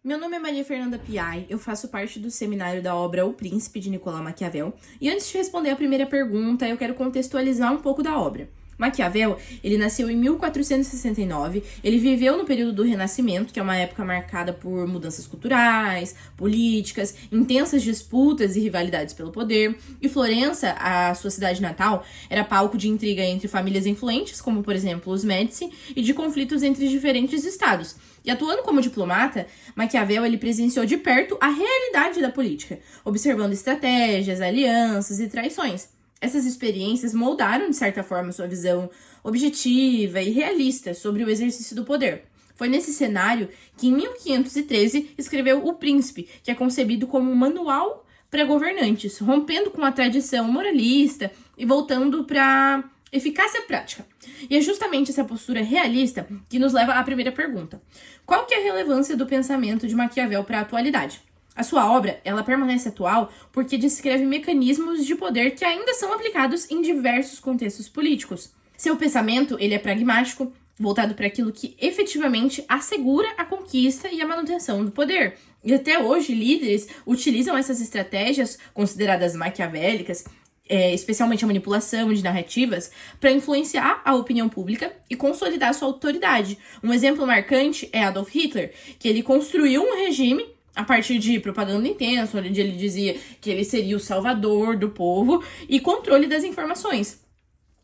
Meu nome é Maria Fernanda Piai, eu faço parte do seminário da obra O Príncipe, de Nicolau Maquiavel. E antes de responder a primeira pergunta, eu quero contextualizar um pouco da obra. Maquiavel, ele nasceu em 1469, ele viveu no período do Renascimento, que é uma época marcada por mudanças culturais, políticas, intensas disputas e rivalidades pelo poder, e Florença, a sua cidade natal, era palco de intriga entre famílias influentes, como por exemplo os Médici, e de conflitos entre diferentes estados. E atuando como diplomata, Maquiavel ele presenciou de perto a realidade da política, observando estratégias, alianças e traições. Essas experiências moldaram, de certa forma, sua visão objetiva e realista sobre o exercício do poder. Foi nesse cenário que, em 1513, escreveu O Príncipe, que é concebido como um manual para governantes, rompendo com a tradição moralista e voltando para eficácia prática. E é justamente essa postura realista que nos leva à primeira pergunta. Qual que é a relevância do pensamento de Maquiavel para a atualidade? A sua obra, ela permanece atual porque descreve mecanismos de poder que ainda são aplicados em diversos contextos políticos. Seu pensamento, ele é pragmático, voltado para aquilo que efetivamente assegura a conquista e a manutenção do poder. E até hoje, líderes utilizam essas estratégias, consideradas maquiavélicas, especialmente a manipulação de narrativas, para influenciar a opinião pública e consolidar sua autoridade. Um exemplo marcante é Adolf Hitler, que ele construiu um regime a partir de propaganda intensa, onde ele dizia que ele seria o salvador do povo e controle das informações.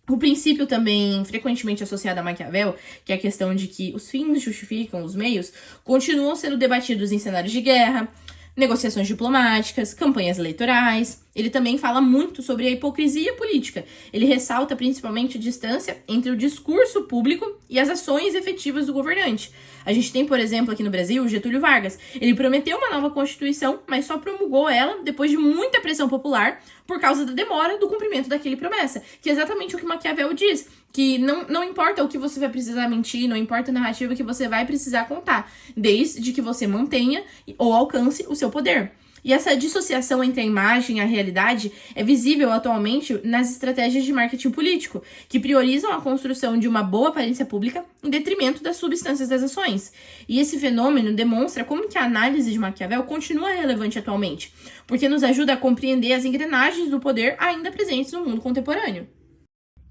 O princípio também frequentemente associado a Maquiavel, que é a questão de que os fins justificam os meios, continuam sendo debatidos em cenários de guerra, negociações diplomáticas, campanhas eleitorais. Ele também fala muito sobre a hipocrisia política. Ele ressalta principalmente a distância entre o discurso público e as ações efetivas do governante. A gente tem, por exemplo, aqui no Brasil, Getúlio Vargas. Ele prometeu uma nova Constituição, mas só promulgou ela depois de muita pressão popular por causa da demora do cumprimento daquele promessa, que é exatamente o que Maquiavel diz, que não importa o que você vai precisar mentir, não importa a narrativa que você vai precisar contar, desde que você mantenha ou alcance o seu poder. E essa dissociação entre a imagem e a realidade é visível atualmente nas estratégias de marketing político, que priorizam a construção de uma boa aparência pública em detrimento das substâncias das ações. E esse fenômeno demonstra como que a análise de Maquiavel continua relevante atualmente, porque nos ajuda a compreender as engrenagens do poder ainda presentes no mundo contemporâneo.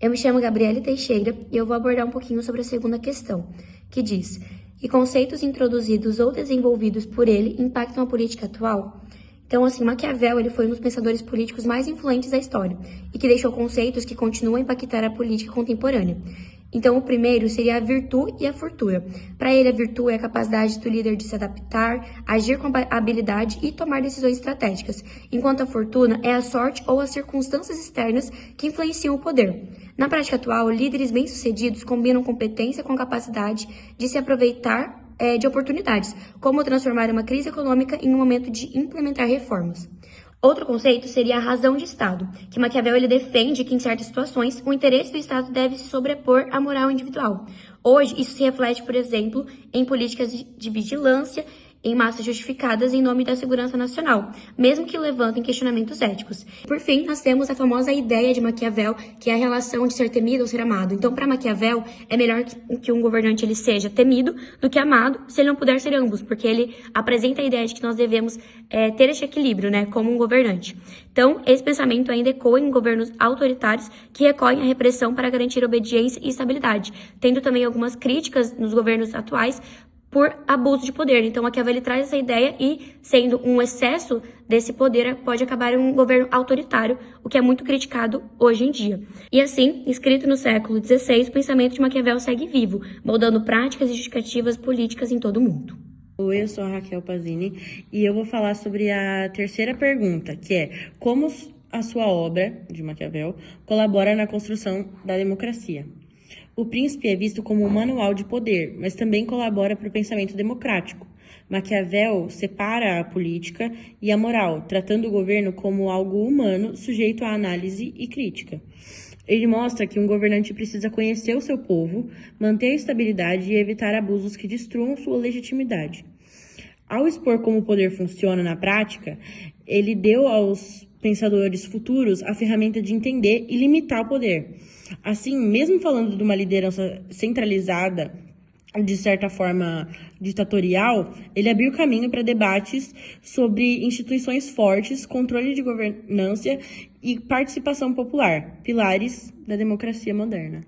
Eu me chamo Gabriele Teixeira e eu vou abordar um pouquinho sobre a segunda questão, que diz: que conceitos introduzidos ou desenvolvidos por ele impactam a política atual? Então, assim, Maquiavel ele foi um dos pensadores políticos mais influentes da história e que deixou conceitos que continuam a impactar a política contemporânea. Então, o primeiro seria a virtude e a fortuna. Para ele, a virtude é a capacidade do líder de se adaptar, agir com habilidade e tomar decisões estratégicas, enquanto a fortuna é a sorte ou as circunstâncias externas que influenciam o poder. Na prática atual, líderes bem-sucedidos combinam competência com capacidade de se aproveitar de oportunidades, como transformar uma crise econômica em um momento de implementar reformas. Outro conceito seria a razão de Estado, que Maquiavel ele defende que em certas situações o interesse do Estado deve se sobrepor à moral individual. Hoje, isso se reflete, por exemplo, em políticas de vigilância em massas justificadas em nome da segurança nacional, mesmo que levantem questionamentos éticos. Por fim, nós temos a famosa ideia de Maquiavel, que é a relação de ser temido ou ser amado. Então, para Maquiavel, é melhor que um governante ele seja temido do que amado, se ele não puder ser ambos, porque ele apresenta a ideia de que nós devemos ter esse equilíbrio, né, como um governante. Então, esse pensamento ainda ecoa em governos autoritários que recorrem à repressão para garantir obediência e estabilidade, tendo também algumas críticas nos governos atuais por abuso de poder. Então, Maquiavel ele traz essa ideia e, sendo um excesso desse poder, pode acabar em um governo autoritário, o que é muito criticado hoje em dia. E assim, escrito no século XVI, o pensamento de Maquiavel segue vivo, moldando práticas e justificativas políticas em todo o mundo. Oi, eu sou a Raquel Pazini e eu vou falar sobre a terceira pergunta, que é como a sua obra, de Maquiavel, colabora na construção da democracia. O Príncipe é visto como um manual de poder, mas também colabora para o pensamento democrático. Maquiavel separa a política e a moral, tratando o governo como algo humano, sujeito à análise e crítica. Ele mostra que um governante precisa conhecer o seu povo, manter a estabilidade e evitar abusos que destruam sua legitimidade. Ao expor como o poder funciona na prática, ele deu aos pensadores futuros a ferramenta de entender e limitar o poder. Assim, mesmo falando de uma liderança centralizada de certa forma, ditatorial, ele abriu caminho para debates sobre instituições fortes, controle de governança e participação popular, pilares da democracia moderna.